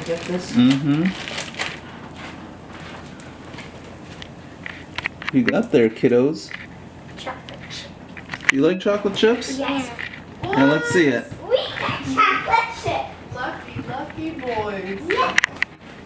get this. Mm-hmm. You got there, kiddos. Chocolate chip. You like chocolate chips? Yes. Now let's see it. We got chocolate chip. Lucky boys. Yes.